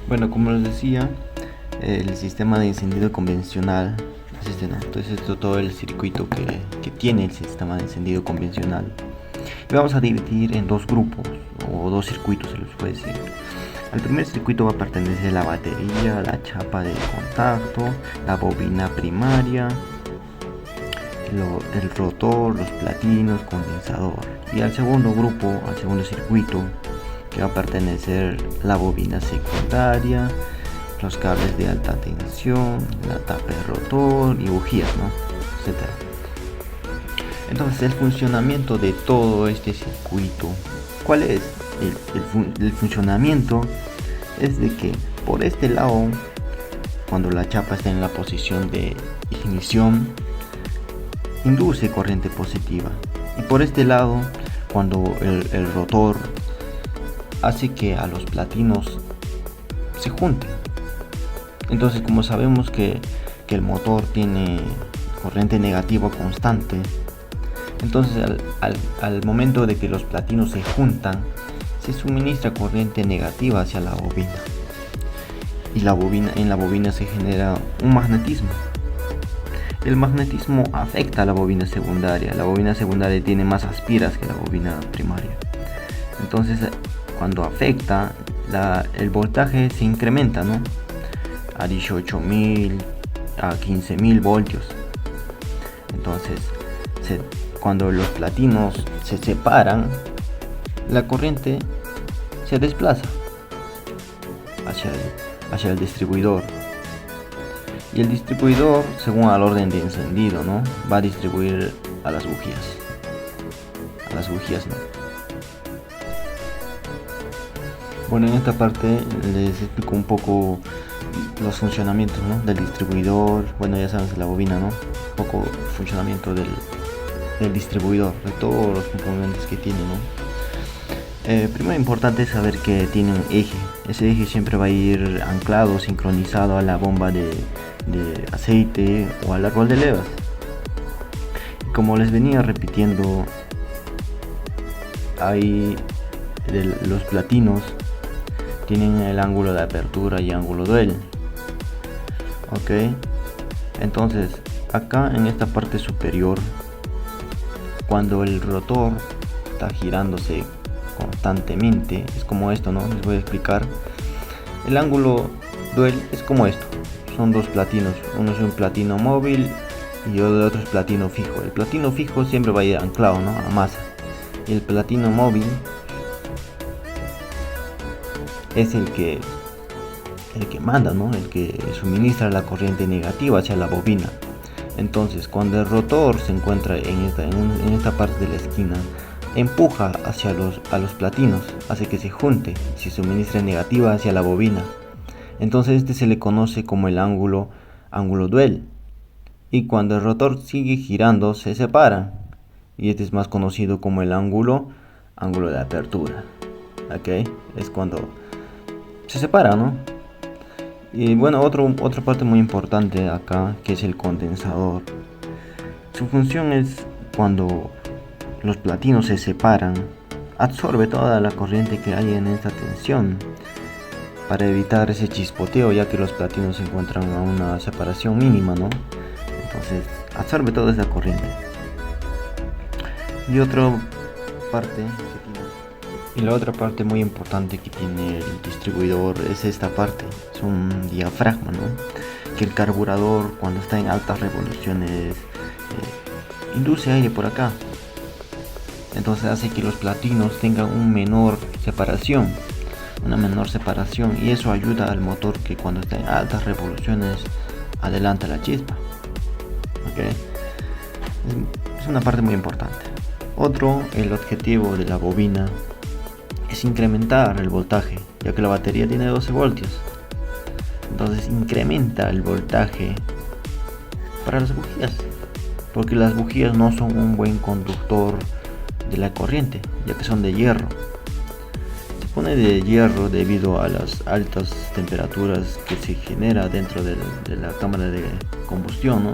Bueno, como les decía, el sistema de encendido convencional es este, ¿no? Entonces todo el circuito que tiene el sistema de encendido convencional. Y vamos a dividir en dos grupos o dos circuitos, se les puede decir. Al primer circuito va a pertenecer la batería, la chapa de contacto, la bobina primaria, el rotor, los platinos, condensador. Y al segundo grupo, al segundo circuito, que va a pertenecer la bobina secundaria, los cables de alta tensión, la tapa de rotor y bujías, ¿no? Etcétera. Entonces el funcionamiento de todo este circuito, ¿cuál es? El funcionamiento es de que por este lado, cuando la chapa está en la posición de ignición, induce corriente positiva, y por este lado, cuando el rotor hace que a los platinos se junten. Entonces, como sabemos que el motor tiene corriente negativa constante, entonces al momento de que los platinos se juntan, se suministra corriente negativa hacia la bobina, y en la bobina se genera un magnetismo. El magnetismo afecta a la bobina secundaria. La bobina secundaria tiene más aspiras que la bobina primaria. Entonces, cuando afecta, el voltaje se incrementa, ¿no? A 18.000, a 15.000 voltios. Entonces, cuando los platinos se separan, la corriente se desplaza hacia el distribuidor. Y el distribuidor, según el orden de encendido, ¿no?, va a distribuir a las bujías. ¿No? Bueno, en esta parte les explico un poco los funcionamientos, ¿no?, del distribuidor. Bueno, ya sabes, la bobina, ¿no? Un poco el funcionamiento del distribuidor, de todos los componentes que tiene, ¿no? Primero importante es saber que tiene un eje. Ese eje siempre va a ir anclado, sincronizado a la bomba de aceite o al árbol de levas. Como les venía repitiendo, los platinos tienen el ángulo de apertura y ángulo duel. Ok, entonces acá en esta parte superior, cuando el rotor está girándose constantemente, es como esto, ¿no? Les voy a explicar. El ángulo duel es como esto. Son dos platinos, uno es un platino móvil y el otro es platino fijo. El platino fijo siempre va a ir anclado, ¿no?, a masa, y el platino móvil es el que manda, ¿no?, el que suministra la corriente negativa hacia la bobina. Entonces, cuando el rotor se encuentra en esta parte de la esquina, empuja a los platinos, hace que se junte y se suministre negativa hacia la bobina. Entonces este se le conoce como el ángulo duel. Y cuando el rotor sigue girando, se separa, y este es más conocido como el ángulo de apertura. ¿Ok? Es cuando se separa, ¿no? Y bueno, otra parte muy importante acá, que es el condensador. Su función es, cuando los platinos se separan, absorbe toda la corriente que hay en esta tensión, para evitar ese chispoteo, ya que los platinos se encuentran a una separación mínima, ¿no? Entonces absorbe toda esa corriente. Y la otra parte muy importante que tiene el distribuidor es esta parte, es un diafragma, ¿no?, que el carburador, cuando está en altas revoluciones, induce aire por acá. Entonces hace que los platinos tengan una menor separación, y eso ayuda al motor, que cuando está en altas revoluciones adelanta la chispa. ¿Okay? Es una parte muy importante. El objetivo de la bobina es incrementar el voltaje, ya que la batería tiene 12 voltios. Entonces incrementa el voltaje para las bujías, porque las bujías no son un buen conductor de la corriente, ya que son de hierro. Pone de hierro debido a las altas temperaturas que se genera dentro de la cámara de combustión, ¿no?